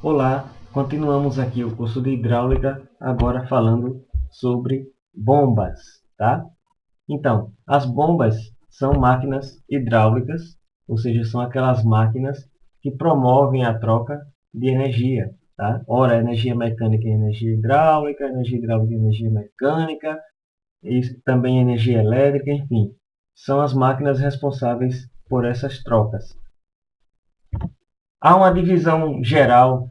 Olá, continuamos aqui o curso de hidráulica, agora falando sobre bombas, tá? Então, as bombas são máquinas hidráulicas, ou seja, são aquelas máquinas que promovem a troca de energia, tá? Ora, energia mecânica e energia hidráulica e energia mecânica, e também energia elétrica, enfim, são as máquinas responsáveis por essas trocas. Há uma divisão geral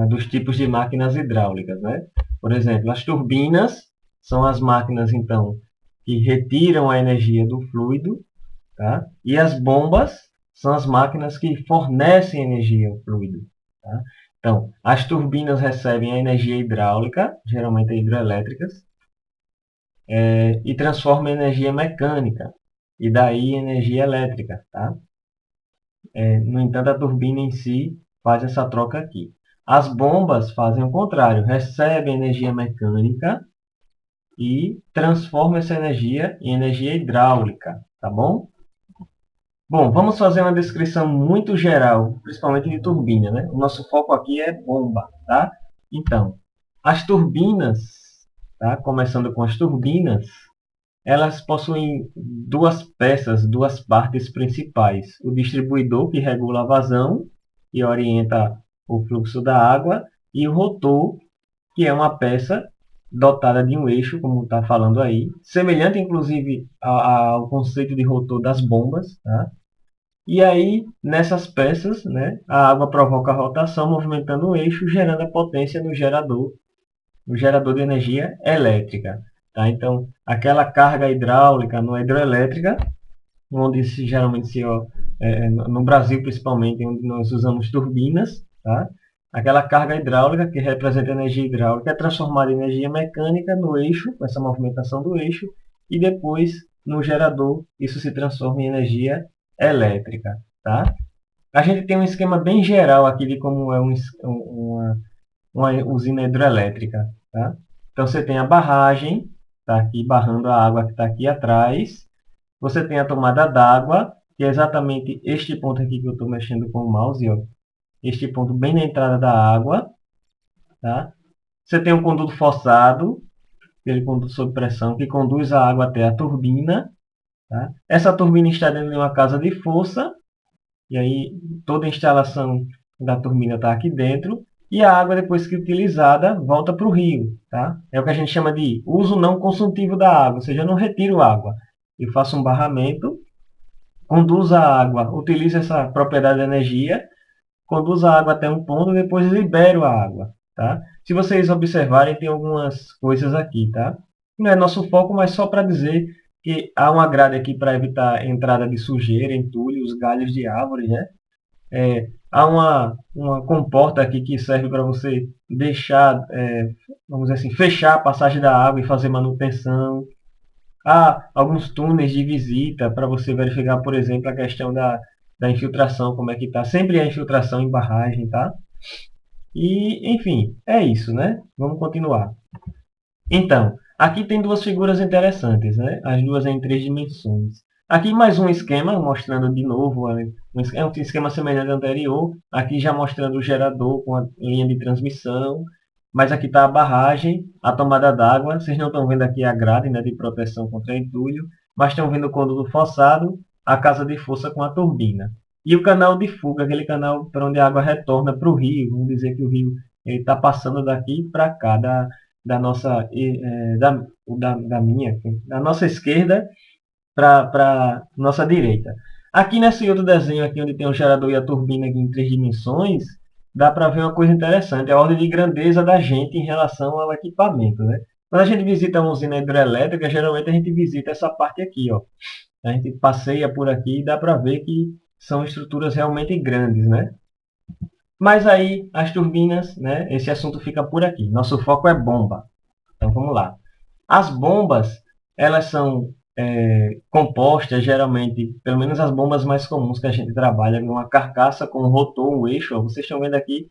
dos tipos de máquinas hidráulicas, né? Por exemplo, as turbinas são as máquinas, então, que retiram a energia do fluido, tá? E as bombas são as máquinas que fornecem energia ao fluido, tá? Então, as turbinas recebem a energia hidráulica, geralmente hidroelétricas, e transformam em energia mecânica, e daí energia elétrica, tá? No entanto, a turbina em si faz essa troca aqui. As bombas fazem o contrário, recebem energia mecânica e transformam essa energia em energia hidráulica, tá bom? Bom, vamos fazer uma descrição muito geral, principalmente de turbina, né? O nosso foco aqui é bomba, tá? Então, as turbinas, tá? Começando com as turbinas, elas possuem duas peças, duas partes principais. O distribuidor, que regula a vazão e orienta o fluxo da água, e o rotor, que é uma peça dotada de um eixo, como está falando aí, semelhante inclusive ao conceito de rotor das bombas. Tá? E aí, nessas peças, né, a água provoca a rotação, movimentando o eixo, gerando a potência no gerador de energia elétrica. Tá? Então, aquela carga hidráulica na hidroelétrica, onde geralmente no Brasil principalmente, onde nós usamos turbinas, tá? Aquela carga hidráulica que representa energia hidráulica é transformada em energia mecânica no eixo, com essa movimentação do eixo, e depois no gerador isso se transforma em energia elétrica. Tá? A gente tem um esquema bem geral aqui de como é uma usina hidrelétrica. Tá? Então você tem a barragem, está aqui barrando a água que está aqui atrás. Você tem a tomada d'água, que é exatamente este ponto aqui que eu estou mexendo com o mouse, ó. Este ponto bem na entrada da água. Tá? Você tem o conduto forçado, aquele conduto sob pressão, que conduz a água até a turbina. Tá? Essa turbina está dentro de uma casa de força, e aí toda a instalação da turbina está aqui dentro, e a água, depois que utilizada, volta para o rio. Tá? É o que a gente chama de uso não consultivo da água, ou seja, eu não retiro água. Eu faço um barramento, conduzo a água, utilizo essa propriedade de energia, conduzo a água até um ponto, depois libero a água. Tá? Se vocês observarem, tem algumas coisas aqui. Tá? Não é nosso foco, mas só para dizer que há uma grade aqui para evitar a entrada de sujeira, entulho, os galhos de árvores, né? Há uma comporta aqui que serve para você deixar, vamos dizer assim, fechar a passagem da água e fazer manutenção. Há alguns túneis de visita para você verificar, por exemplo, a questão da infiltração, como é que está. Sempre há infiltração em barragem, tá? E, enfim, é isso, né? Vamos continuar. Então, aqui tem duas figuras interessantes, né? As duas em três dimensões. Aqui mais um esquema, mostrando de novo, é um esquema semelhante ao anterior. Aqui já mostrando o gerador com a linha de transmissão. Mas aqui está a barragem, a tomada d'água. Vocês não estão vendo aqui a grade, né, de proteção contra entulho, mas estão vendo o conduto forçado, a casa de força com a turbina. E o canal de fuga, aquele canal para onde a água retorna para o rio. Vamos dizer que o rio está passando daqui para cá, da nossa da nossa esquerda para nossa direita. Aqui nesse outro desenho aqui onde tem o gerador e a turbina aqui em três dimensões, dá para ver uma coisa interessante, a ordem de grandeza da gente em relação ao equipamento, né? Quando a gente visita uma usina hidrelétrica, geralmente a gente visita essa parte aqui, ó. A gente passeia por aqui e dá para ver que são estruturas realmente grandes, né? Mas aí as turbinas, né? Esse assunto fica por aqui. Nosso foco é bomba. Então vamos lá. As bombas, elas são compostas geralmente, pelo menos as bombas mais comuns que a gente trabalha, numa carcaça com um rotor, um eixo. Ó. Vocês estão vendo aqui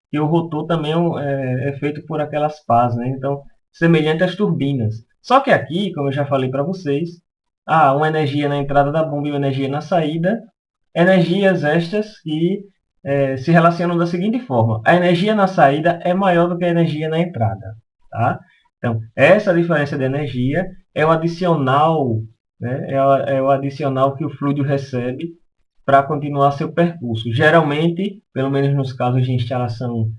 que o rotor também é feito por aquelas pás, né? Então, semelhante às turbinas. Só que aqui, como eu já falei para vocês, há uma energia na entrada da bomba e uma energia na saída. Energias estas que se relacionam da seguinte forma: a energia na saída é maior do que a energia na entrada. Tá? Então, essa diferença de energia é o adicional, né, é o adicional que o fluido recebe para continuar seu percurso. Geralmente, pelo menos nos casos de instalação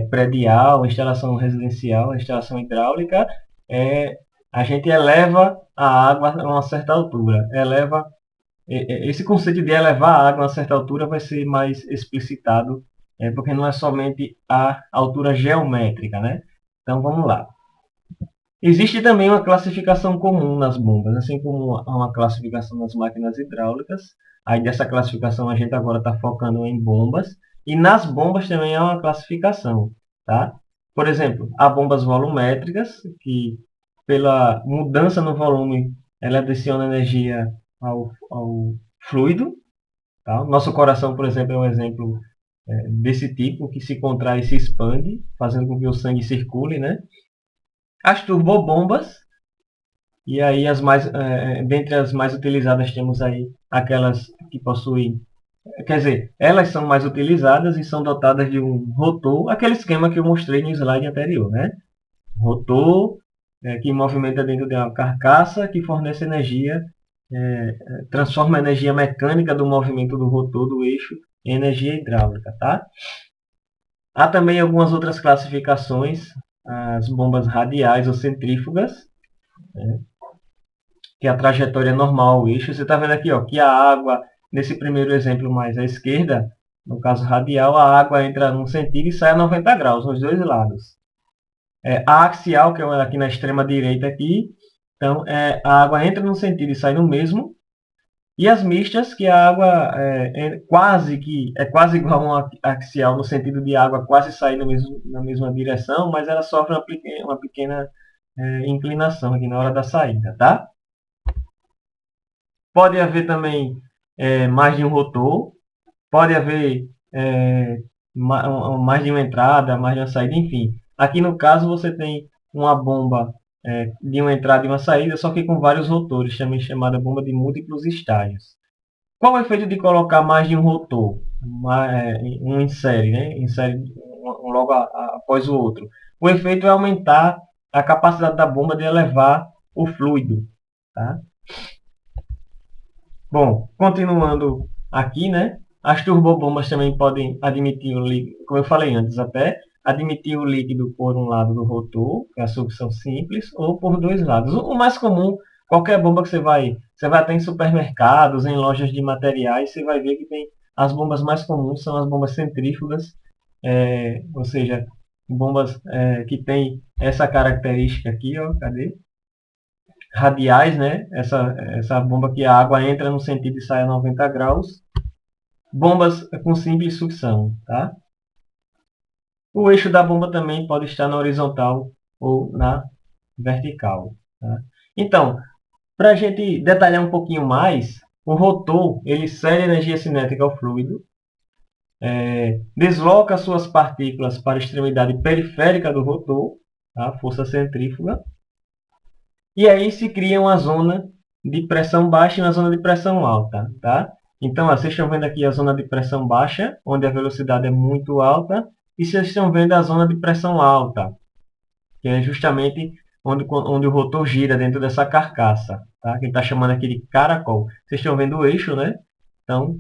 predial, instalação residencial, instalação hidráulica, é, a gente eleva a água a uma certa altura. Esse conceito de elevar a água a uma certa altura vai ser mais explicitado, porque não é somente a altura geométrica, né? Então vamos lá. Existe também uma classificação comum nas bombas, assim como há uma classificação nas máquinas hidráulicas. Aí dessa classificação a gente agora está focando em bombas. E nas bombas também há uma classificação, tá? Por exemplo, há bombas volumétricas, que pela mudança no volume, ela adiciona energia ao fluido. Tá? Nosso coração, por exemplo, é um exemplo desse tipo, que se contrai e se expande, fazendo com que o sangue circule, né? As turbobombas, e aí dentre as mais utilizadas temos aí aquelas que possuem, quer dizer, elas são mais utilizadas e são dotadas de um rotor, aquele esquema que eu mostrei no slide anterior, né? Rotor que movimenta dentro de uma carcaça que fornece energia, transforma a energia mecânica do movimento do rotor do eixo em energia hidráulica, tá? Há também algumas outras classificações, as bombas radiais ou centrífugas, né? Que a trajetória é normal ao eixo. Você está vendo aqui, ó, que a água, nesse primeiro exemplo mais à esquerda, no caso radial, a água entra num sentido e sai a 90 graus, nos dois lados. A axial, que é aqui na extrema direita aqui, então a água entra num sentido e sai no mesmo. E as mistas, que a água é quase igual a uma axial, no sentido de a água quase sair na mesma direção, mas ela sofre uma pequena inclinação aqui na hora da saída, tá? Pode haver também mais de um rotor, pode haver mais de uma entrada, mais de uma saída, enfim. Aqui no caso você tem uma bomba de uma entrada e uma saída, só que com vários rotores, também chamada bomba de múltiplos estágios. Qual é o efeito de colocar mais de um rotor? Um em série, né? Em série, um logo após o outro. O efeito é aumentar a capacidade da bomba de elevar o fluido, tá? Bom, continuando aqui, né? As turbobombas também podem admitir o líquido, como eu falei antes até, admitir o líquido por um lado do rotor, que é a sucção simples, ou por dois lados. O mais comum, qualquer bomba que você vai até em supermercados, em lojas de materiais, você vai ver que tem as bombas mais comuns são as bombas centrífugas, ou seja, bombas que têm essa característica aqui, ó, cadê? Radiais, né? Essa bomba que a água entra no sentido e sai a 90 graus. Bombas com simples sucção, tá? O eixo da bomba também pode estar na horizontal ou na vertical. Tá? Então, para a gente detalhar um pouquinho mais, o rotor ele cede energia cinética ao fluido, desloca suas partículas para a extremidade periférica do rotor, tá? Força centrífuga, e aí se cria uma zona de pressão baixa e uma zona de pressão alta, tá? Então, ó, vocês estão vendo aqui a zona de pressão baixa, onde a velocidade é muito alta, e vocês estão vendo a zona de pressão alta, que é justamente onde o rotor gira dentro dessa carcaça, tá? Que está chamando aqui de caracol. Vocês estão vendo o eixo, né? Então,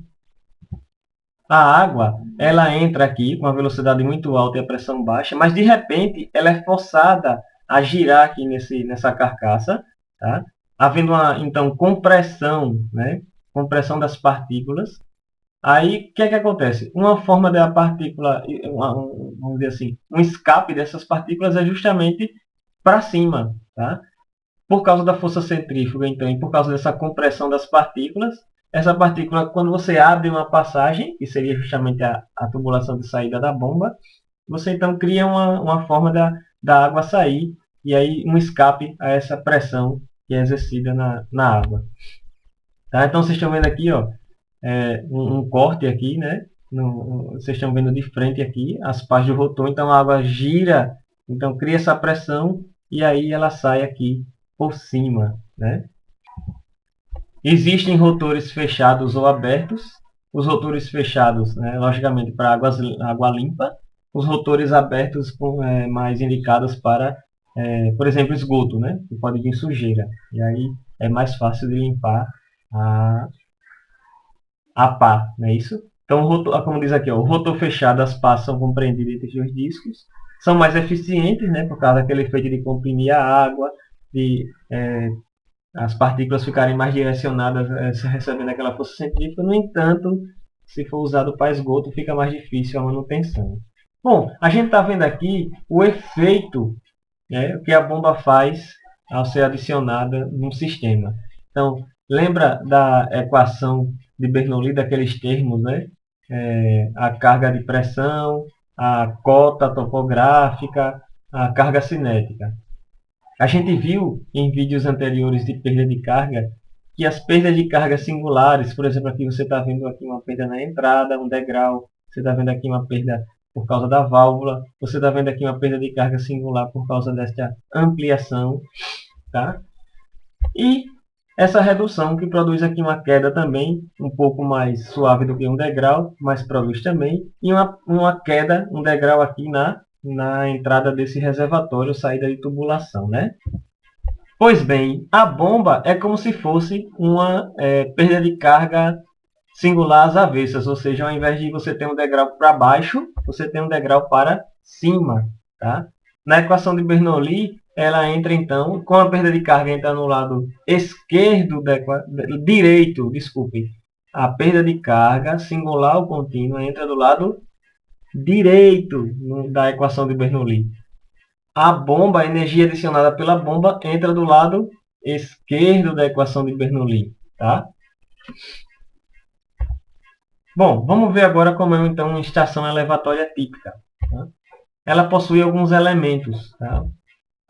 a água, ela entra aqui com a velocidade muito alta e a pressão baixa, mas de repente ela é forçada a girar aqui nessa carcaça, tá? Havendo então compressão, né? Compressão das partículas. Aí o que é que acontece? Uma forma da partícula, vamos dizer assim, um escape dessas partículas é justamente para cima, tá? Por causa da força centrífuga, então, e por causa dessa compressão das partículas, essa partícula, quando você abre uma passagem, que seria justamente a tubulação de saída da bomba, você então cria uma forma da água sair, e aí um escape a essa pressão que é exercida na água. Tá? Então vocês estão vendo aqui, ó, um corte aqui, né? Vocês estão vendo de frente aqui as partes do rotor, então a água gira, então cria essa pressão e aí ela sai aqui por cima, né? Existem rotores fechados ou abertos, os rotores fechados, né, logicamente para água limpa, os rotores abertos mais indicados para, por exemplo, esgoto, né, que pode vir sujeira. E aí é mais fácil de limpar a, a pá, não é isso? Então, como diz aqui, ó, o rotor fechado, as pás são compreendidas entre os discos, são mais eficientes, né, por causa daquele efeito de comprimir a água, de as partículas ficarem mais direcionadas, recebendo aquela força centrífuga. No entanto, se for usado para esgoto, fica mais difícil a manutenção. Bom, a gente está vendo aqui o efeito, né, que a bomba faz ao ser adicionada num sistema. Então, lembra da equação de Bernoulli, daqueles termos, né? A carga de pressão, a cota topográfica, a carga cinética. A gente viu em vídeos anteriores de perda de carga que as perdas de carga singulares, por exemplo, aqui você está vendo aqui uma perda na entrada, um degrau, você está vendo aqui uma perda por causa da válvula, você está vendo aqui uma perda de carga singular por causa desta ampliação, tá? E essa redução que produz aqui uma queda também um pouco mais suave do que um degrau, mas produz também, e uma queda, um degrau aqui na entrada desse reservatório, saída de tubulação, né? Pois bem, a bomba é como se fosse uma perda de carga singular às avessas, ou seja, ao invés de você ter um degrau para baixo, você tem um degrau para cima, tá? Na equação de Bernoulli, ela entra então, com a perda de carga entra no lado esquerdo, direito, desculpe, a perda de carga singular ou contínua entra do lado direito da equação de Bernoulli. A bomba, a energia adicionada pela bomba, entra do lado esquerdo da equação de Bernoulli, tá? Bom, vamos ver agora como é então uma estação elevatória típica. Tá? Ela possui alguns elementos, tá?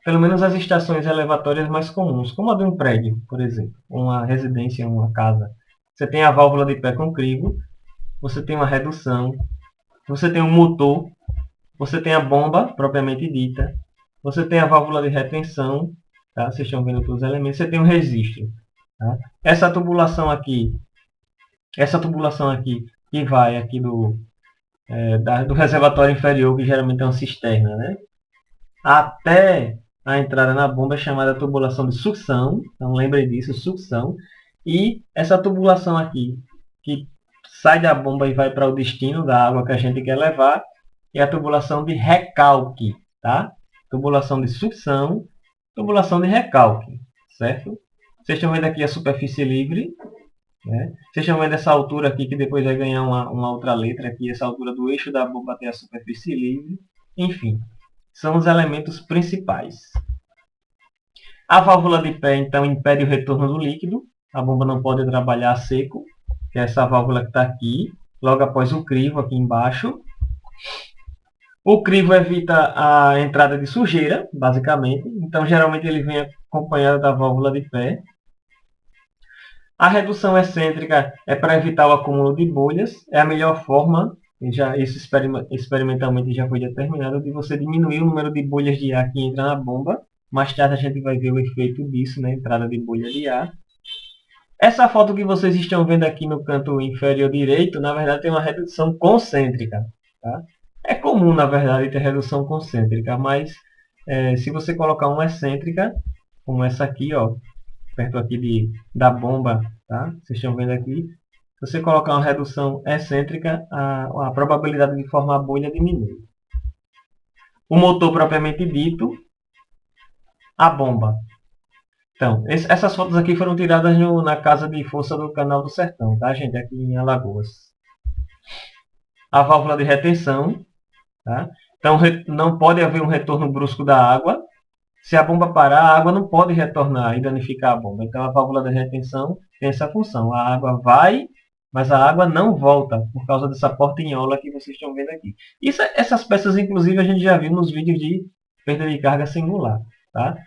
Pelo menos as estações elevatórias mais comuns, como a de um prédio, por exemplo, uma residência, uma casa. Você tem a válvula de pé com crivo, você tem uma redução, você tem um motor, você tem a bomba propriamente dita, você tem a válvula de retenção, tá? Vocês estão vendo todos os elementos, você tem um registro. Tá? Essa tubulação aqui que vai aqui do reservatório inferior, que geralmente é uma cisterna, né? Até a entrada na bomba é chamada tubulação de sucção, então lembre disso, sucção. E essa tubulação aqui, que sai da bomba e vai para o destino da água que a gente quer levar, é a tubulação de recalque, tá? Tubulação de sucção, tubulação de recalque, certo? Vocês estão vendo aqui a superfície livre, né? Vocês estão vendo essa altura aqui, que depois vai ganhar uma outra letra aqui, essa altura do eixo da bomba até a superfície livre. Enfim, são os elementos principais. A válvula de pé, então, impede o retorno do líquido. A bomba não pode trabalhar a seco, que é essa válvula que está aqui, logo após o crivo, aqui embaixo. O crivo evita a entrada de sujeira, basicamente. Então, geralmente, ele vem acompanhado da válvula de pé. A redução excêntrica é para evitar o acúmulo de bolhas. É a melhor forma, isso experimentalmente já foi determinado, de você diminuir o número de bolhas de ar que entra na bomba. Mais tarde a gente vai ver o efeito disso, né? Entrada de bolha de ar. Essa foto que vocês estão vendo aqui no canto inferior direito, na verdade tem uma redução concêntrica. Tá? É comum, na verdade, ter redução concêntrica, mas se você colocar uma excêntrica, como essa aqui, ó, perto aqui da bomba, tá? Vocês estão vendo aqui. Se você colocar uma redução excêntrica, a probabilidade de formar bolha diminui. O motor propriamente dito, a bomba. Então, essas fotos aqui foram tiradas na casa de força do Canal do Sertão, tá, gente? Aqui em Alagoas. A válvula de retenção, tá? Então, não pode haver um retorno brusco da água. Se a bomba parar, a água não pode retornar e danificar a bomba. Então, a válvula de retenção tem essa função. A água vai, mas a água não volta, por causa dessa portinhola que vocês estão vendo aqui. Essas peças, inclusive, a gente já viu nos vídeos de perda de carga singular. Tá?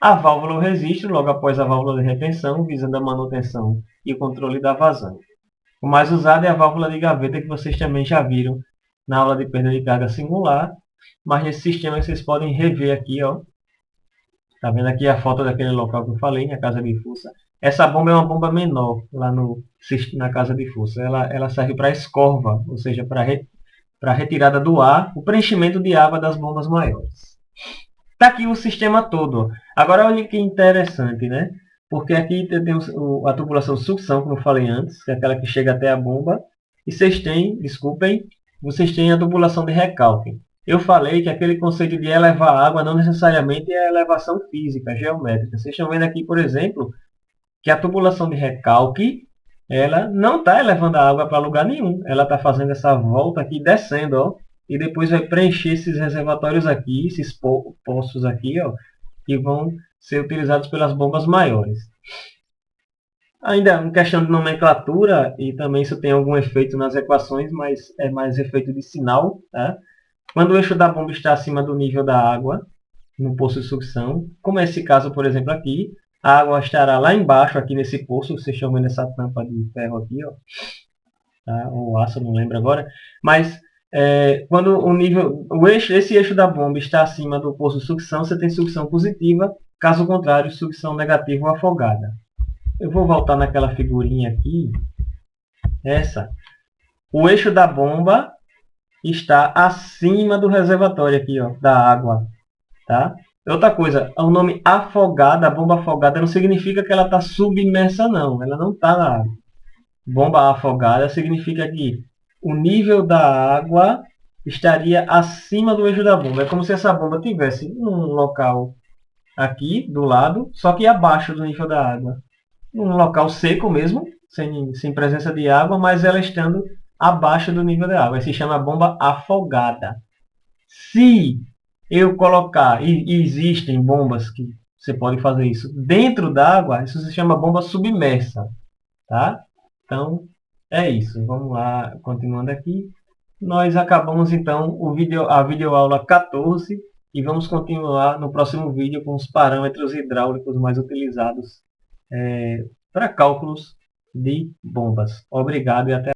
A válvula o registro, logo após a válvula de retenção, visando a manutenção e o controle da vazão. O mais usado é a válvula de gaveta, que vocês também já viram na aula de perda de carga singular. Mas nesse sistema vocês podem rever aqui, ó. Tá vendo aqui a foto daquele local que eu falei, a casa de força. Essa bomba é uma bomba menor lá na casa de força. Ela serve para escorva, ou seja, para retirada do ar, o preenchimento de água das bombas maiores. Está aqui o sistema todo. Agora olha que interessante, né? Porque aqui tem a tubulação de sucção, como eu falei antes, que é aquela que chega até a bomba. E vocês têm, desculpem, vocês têm a tubulação de recalque. Eu falei que aquele conceito de elevar água não necessariamente é elevação física, geométrica. Vocês estão vendo aqui, por exemplo, que a tubulação de recalque ela não está elevando a água para lugar nenhum. Ela está fazendo essa volta aqui, descendo, ó, e depois vai preencher esses reservatórios aqui, esses poços aqui, ó, que vão ser utilizados pelas bombas maiores. Ainda em questão de nomenclatura, e também isso tem algum efeito nas equações, mas é mais efeito de sinal. Tá? Quando o eixo da bomba está acima do nível da água, no poço de sucção, como é esse caso, por exemplo, aqui, a água estará lá embaixo, aqui nesse poço, vocês estão vendo essa tampa de ferro aqui, ó, tá? Ou aço, não lembro agora, mas quando esse eixo da bomba está acima do poço de sucção, você tem sucção positiva, caso contrário, sucção negativa ou afogada. Eu vou voltar naquela figurinha aqui, essa. O eixo da bomba está acima do reservatório aqui, ó, da água, tá? Outra coisa, o nome afogada, a bomba afogada, não significa que ela está submersa, não. Ela não está na água. Bomba afogada significa que o nível da água estaria acima do eixo da bomba. É como se essa bomba tivesse num local aqui, do lado, só que abaixo do nível da água. Num local seco mesmo, sem presença de água, mas ela estando abaixo do nível da água. Isso se chama bomba afogada. Se eu colocar, e existem bombas que você pode fazer isso dentro d'água, isso se chama bomba submersa, tá? Então, é isso. Vamos lá, continuando aqui. Nós acabamos então a videoaula 14 e vamos continuar no próximo vídeo com os parâmetros hidráulicos mais utilizados para cálculos de bombas. Obrigado e até